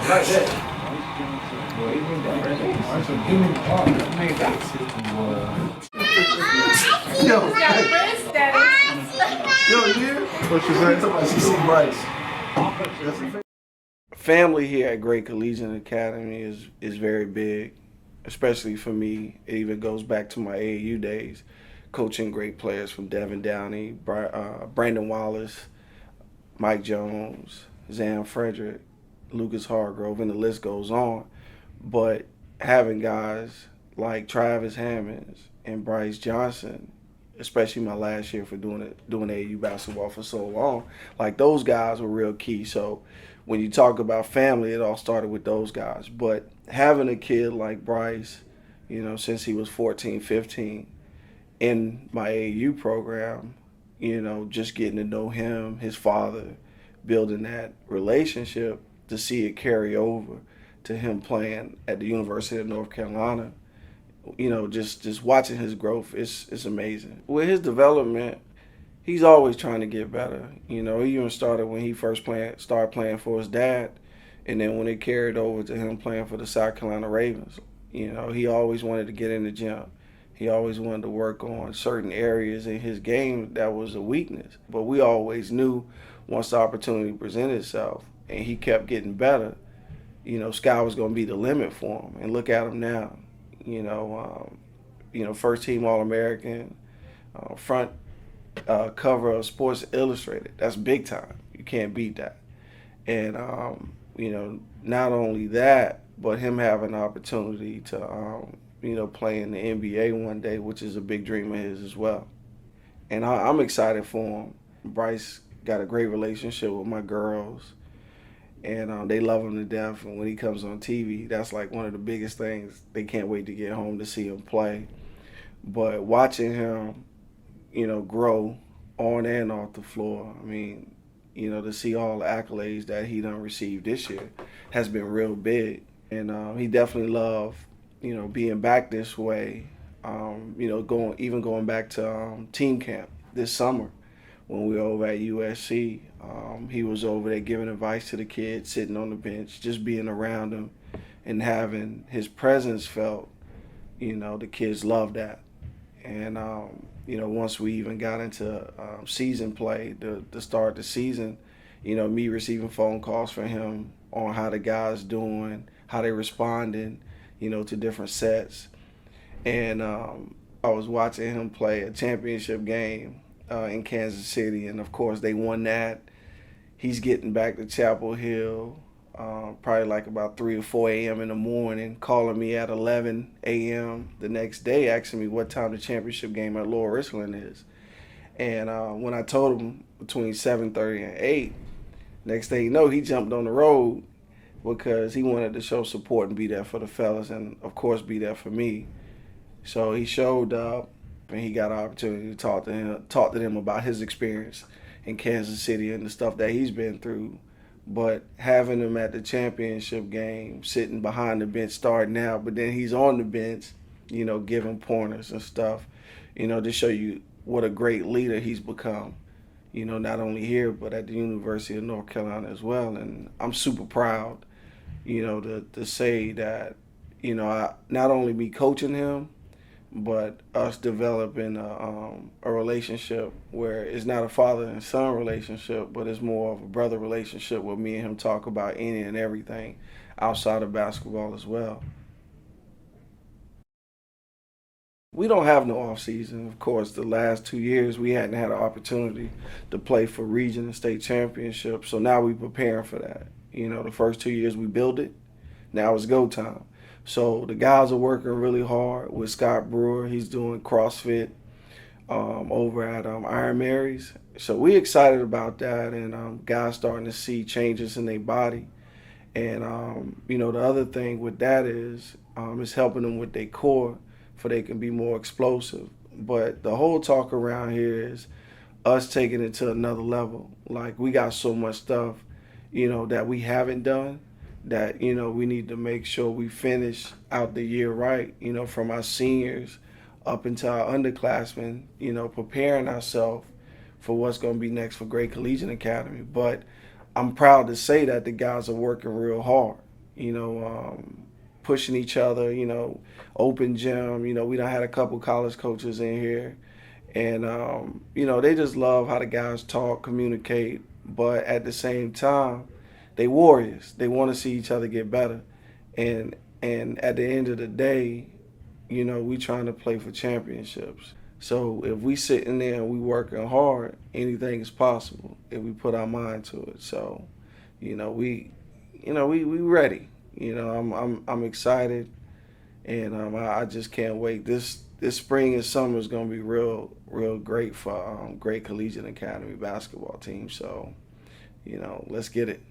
Right there. Yo, yo, yeah. What you say? She see Brice. Family here at Gray Collegiate Academy is very big, especially for me. It even goes back to my AAU days, coaching great players from Devin Downey, Brandon Wallace, Mike Jones, Zan Frederick, Lucas Hargrove, and the list goes on. But having guys like Travis Hammonds and Brice Johnson, especially my last year for doing AAU basketball for so long, like those guys were real key. So when you talk about family, it all started with those guys. But having a kid like Brice, since he was 14, 15, in my AAU program, just getting to know him, his father, building that relationship, to see it carry over to him playing at the University of North Carolina, just watching his growth is amazing. With his development, he's always trying to get better. He even started when he first started playing for his dad, and then when it carried over to him playing for the South Carolina Ravens, he always wanted to get in the gym. He always wanted to work on certain areas in his game that was a weakness. But we always knew once the opportunity presented itself and he kept getting better, sky was going to be the limit for him. And look at him now. First team All-American, front cover of Sports Illustrated. That's big time. You can't beat that. And not only that, but him having the opportunity to play in the NBA one day, which is a big dream of his as well. And I'm excited for him. Brice got a great relationship with my girls, and they love him to death. And when he comes on TV, that's like one of the biggest things. They can't wait to get home to see him play. But watching him, grow on and off the floor, to see all the accolades that he done received this year has been real big. And he definitely loved, being back this way, going back to team camp this summer when we were over at USC. He was over there giving advice to the kids, sitting on the bench, just being around them and having his presence felt. The kids loved that. And, once we even got into season play, the start of the season, me receiving phone calls from him on how the guys doing, how they responding, to different sets. And I was watching him play a championship game in Kansas City, and of course they won that. He's getting back to Chapel Hill, probably like about 3 or 4 a.m. in the morning, calling me at 11 a.m. the next day, asking me what time the championship game at Lower Richland is. And when I told him between 7:30 and 8, next thing you know, he jumped on the road because he wanted to show support and be there for the fellas and, of course, be there for me. So he showed up, and he got an opportunity to talk to them about his experience in Kansas City and the stuff that he's been through. But having him at the championship game, sitting behind the bench, starting out, but then he's on the bench, giving pointers and stuff, to show you what a great leader he's become, not only here, but at the University of North Carolina as well. And I'm super proud, to say that, not only me coaching him, but us developing a relationship where it's not a father and son relationship, but it's more of a brother relationship where me and him talk about any and everything outside of basketball as well. We don't have no off season. Of course, the last 2 years we hadn't had an opportunity to play for region and state championships, so now we're preparing for that. The first 2 years we built it. Now it's go time. So the guys are working really hard with Scott Brewer. He's doing CrossFit over at Iron Mary's. So we're excited about that, and guys starting to see changes in their body. And, the other thing with that is it's helping them with their core for they can be more explosive. But the whole talk around here is us taking it to another level. Like, we got so much stuff, that we haven't done, that, we need to make sure we finish out the year right, from our seniors up until our underclassmen, preparing ourselves for what's going to be next for Gray Collegiate Academy. But I'm proud to say that the guys are working real hard. pushing each other, open gym. We done had a couple college coaches in here. And, they just love how the guys talk, communicate. But at the same time, they warriors. They want to see each other get better. And at the end of the day, we trying to play for championships. So if we sitting there and we working hard, anything is possible if we put our mind to it. So, we ready. I'm excited, and I just can't wait. This spring and summer is gonna be real great for Gray Collegiate Academy basketball team. So, let's get it.